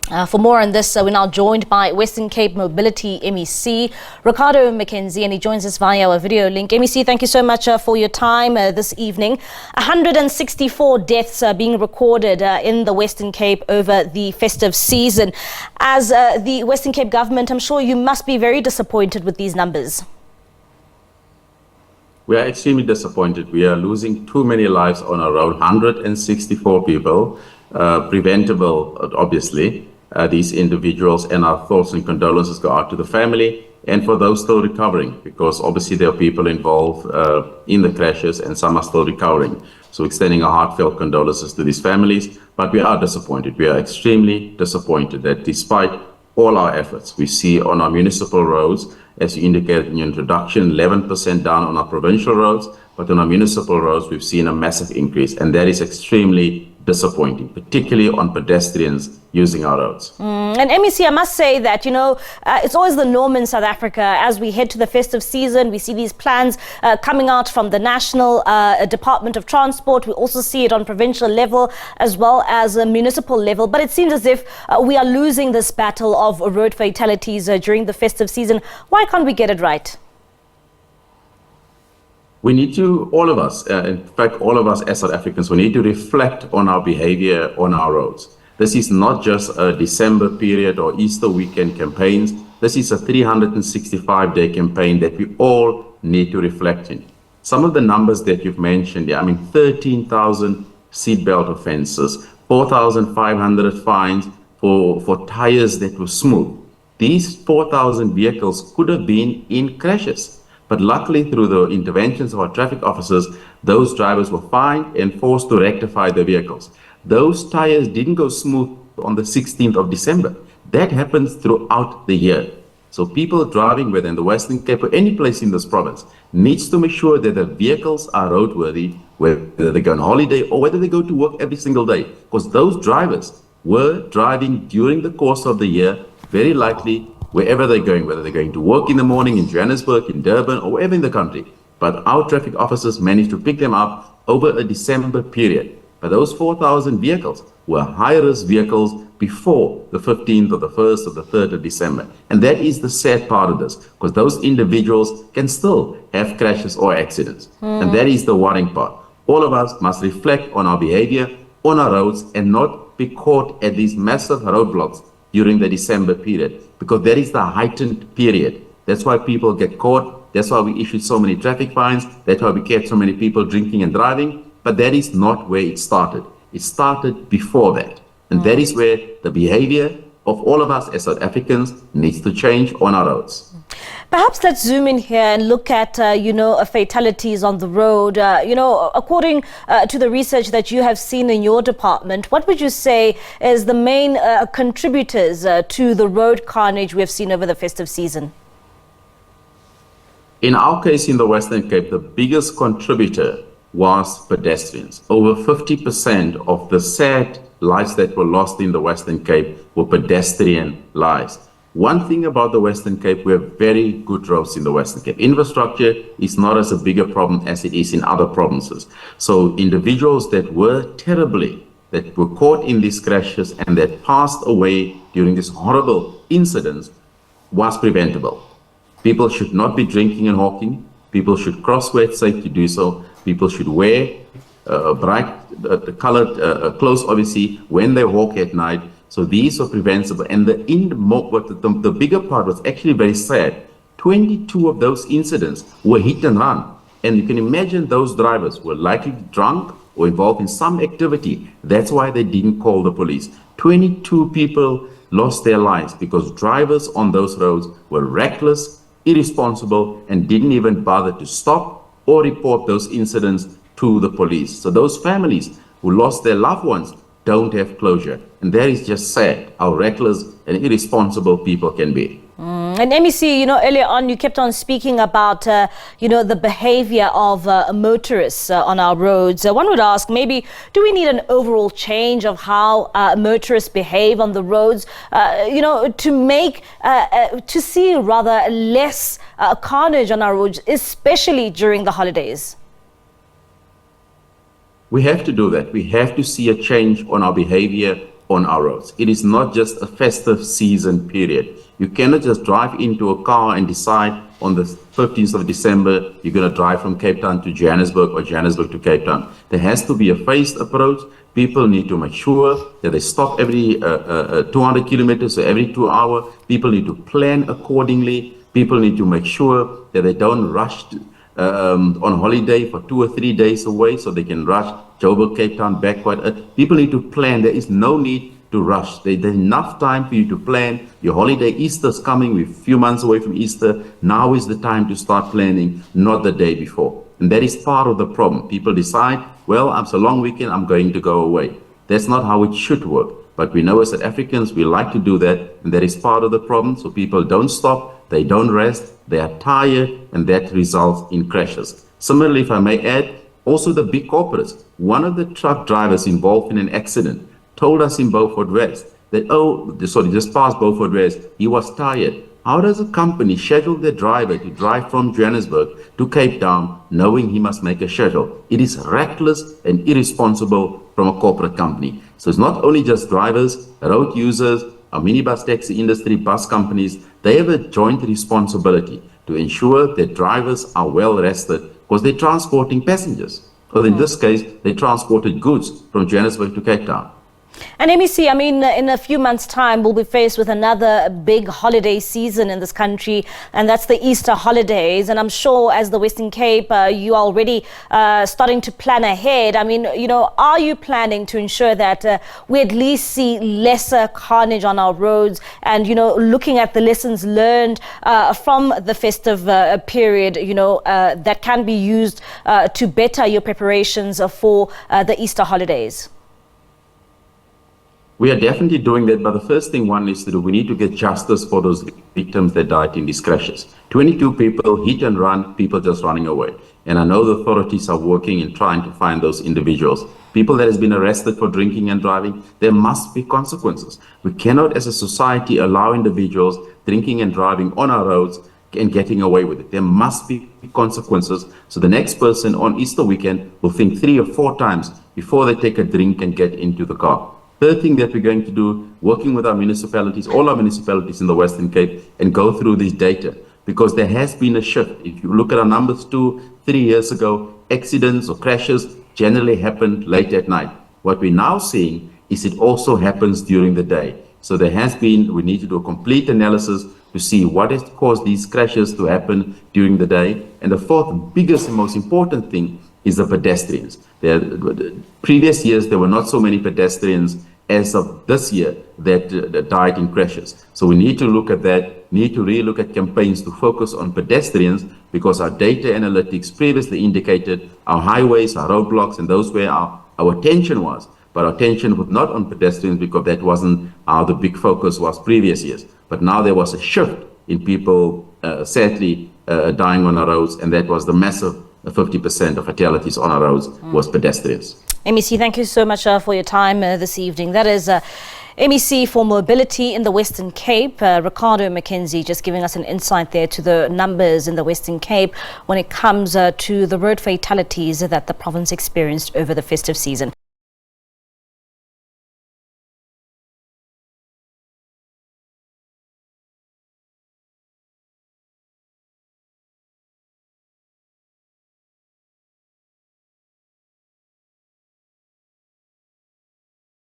For more on this, we're now joined by Western Cape Mobility MEC, Ricardo Mackenzie, and he joins us via our video link. MEC, thank you so much for your time this evening. 164 deaths being recorded in the Western Cape over the festive season. As the Western Cape government, I'm sure you must be very disappointed with these numbers. We are extremely disappointed. We are losing too many lives on our road, 164 people, preventable, obviously. These individuals, and our thoughts and condolences go out to the family and for those still recovering, because obviously there are people involved in the crashes and some are still recovering. So extending our heartfelt condolences to these families, but we are disappointed. We are extremely disappointed that despite all our efforts, we see on our municipal roads, as you indicated in your introduction, 11% down on our provincial roads, but on our municipal roads, we've seen a massive increase, and that is extremely disappointing, particularly on pedestrians using our roads. And MEC, I must say that, it's always the norm in South Africa. As we head to the festive season, we see these plans coming out from the National Department of Transport. We also see it on provincial level as well as a municipal level. But it seems as if we are losing this battle of road fatalities during the festive season. Why can't we get it right? We need to, all of us, in fact, all of us as South Africans, we need to reflect on our behavior on our roads. This is not just a December period or Easter weekend campaigns. This is a 365-day campaign that we all need to reflect in. Some of the numbers that you've mentioned, 13,000 seatbelt offenses, 4,500 fines for tires that were smooth. These 4,000 vehicles could have been in crashes. But luckily, through the interventions of our traffic officers, those drivers were fined and forced to rectify their vehicles. Those tires didn't go smooth on the 16th of December. That happens throughout the year. So people driving, whether in the Western Cape or any place in this province, needs to make sure that the vehicles are roadworthy, whether they go on holiday or whether they go to work every single day. Because those drivers were driving during the course of the year, very likely wherever they're going, whether they're going to work in the morning in Johannesburg, in Durban, or wherever in the country. But our traffic officers managed to pick them up over a December period. But those 4,000 vehicles were high-risk vehicles before the 15th or the 1st or the 3rd of December. And that is the sad part of this, because those individuals can still have crashes or accidents. And that is the worrying part. All of us must reflect on our behavior on our roads and not be caught at these massive roadblocks during the December period, because that is the heightened period. That's why people get caught. That's why we issued so many traffic fines. That's why we kept so many people drinking and driving. But that is not where it started. It started before that. And that is where the behavior of all of us as South Africans needs to change on our roads. Perhaps let's zoom in here and look at, fatalities on the road. According to the research that you have seen in your department, what would you say is the main contributors to the road carnage we have seen over the festive season? In our case in the Western Cape, the biggest contributor was pedestrians. Over 50% of the sad lives that were lost in the Western Cape were pedestrian lives. One thing about the Western Cape, we have very good roads in the Western Cape. Infrastructure is not as a bigger problem as it is in other provinces. So individuals that were caught in these crashes and that passed away during these horrible incidents was preventable. People should not be drinking and hawking. People should cross where it's safe to do so. People should wear bright colored clothes, obviously, when they walk at night. So these are preventable. And the bigger part was actually very sad. 22 of those incidents were hit and run. And you can imagine those drivers were likely drunk or involved in some activity. That's why they didn't call the police. 22 people lost their lives because drivers on those roads were reckless, irresponsible, and didn't even bother to stop or report those incidents to the police. So those families who lost their loved ones don't have closure. And that is just sad how reckless and irresponsible people can be. And MEC, earlier on you kept on speaking about, the behavior of motorists on our roads. One would ask, maybe, do we need an overall change of how motorists behave on the roads, to see rather less carnage on our roads, especially during the holidays? We have to do that. We have to see a change on our behavior on our roads. It is not just a festive season period. You cannot just drive into a car and decide on the 15th of December, you're going to drive from Cape Town to Johannesburg or Johannesburg to Cape Town. There has to be a phased approach. People need to make sure that they stop every 200 kilometers or every 2 hours. People need to plan accordingly. People need to make sure that they don't rush on holiday for 2 or 3 days away so they can rush Joburg, Cape Town, back quite. People need to plan. There is no need to rush. There's enough time for you to plan your holiday. Easter's coming. We're a few months away from Easter. Now is the time to start planning, not the day before. And that is part of the problem. People decide, well, it's a long weekend, I'm going to go away. That's not how it should work. But we know as South Africans, we like to do that, and that is part of the problem. So people don't stop, they don't rest, they are tired, and that results in crashes. Similarly, if I may add, also the big corporates. One of the truck drivers involved in an accident told us in Beaufort West that, just past Beaufort West, he was tired. How does a company schedule their driver to drive from Johannesburg to Cape Town knowing he must make a schedule? It is reckless and irresponsible from a corporate company. So it's not only just drivers, road users, our minibus taxi industry, bus companies, they have a joint responsibility to ensure that drivers are well rested because they're transporting passengers. So in this case, they transported goods from Johannesburg to Cape Town. And MEC, I mean, in a few months' time, we'll be faced with another big holiday season in this country, and that's the Easter holidays. And I'm sure as the Western Cape, you are already starting to plan ahead. I mean, are you planning to ensure that we at least see lesser carnage on our roads and, looking at the lessons learned from the festive period, that can be used to better your preparations for the Easter holidays? We are definitely doing that, but the first thing one needs to do, we need to get justice for those victims that died in these crashes. 22 people, hit and run, people just running away. And I know the authorities are working and trying to find those individuals. People that has been arrested for drinking and driving, there must be consequences. We cannot as a society allow individuals drinking and driving on our roads and getting away with it. There must be consequences. So the next person on Easter weekend will think 3 or 4 times before they take a drink and get into the car. Third thing that we're going to do, working with our municipalities, all our municipalities in the Western Cape, and go through this data, because there has been a shift. If you look at our numbers 2-3 years ago, accidents or crashes generally happened late at night. What we're now seeing is it also happens during the day. So we need to do a complete analysis to see what has caused these crashes to happen during the day. And the fourth biggest and most important thing is the pedestrians. Previous years, there were not so many pedestrians as of this year that died in crashes. So we need to look at that, need to really look at campaigns to focus on pedestrians, because our data analytics previously indicated our highways, our roadblocks, and those where our attention was. But our attention was not on pedestrians because that wasn't how the big focus was previous years. But now there was a shift in people sadly dying on our roads, and that was the massive 50% of fatalities on our roads was pedestrians. MEC, thank you so much for your time this evening. That is MEC for Mobility in the Western Cape, Ricardo Mackenzie, just giving us an insight there to the numbers in the Western Cape when it comes to the road fatalities that the province experienced over the festive season.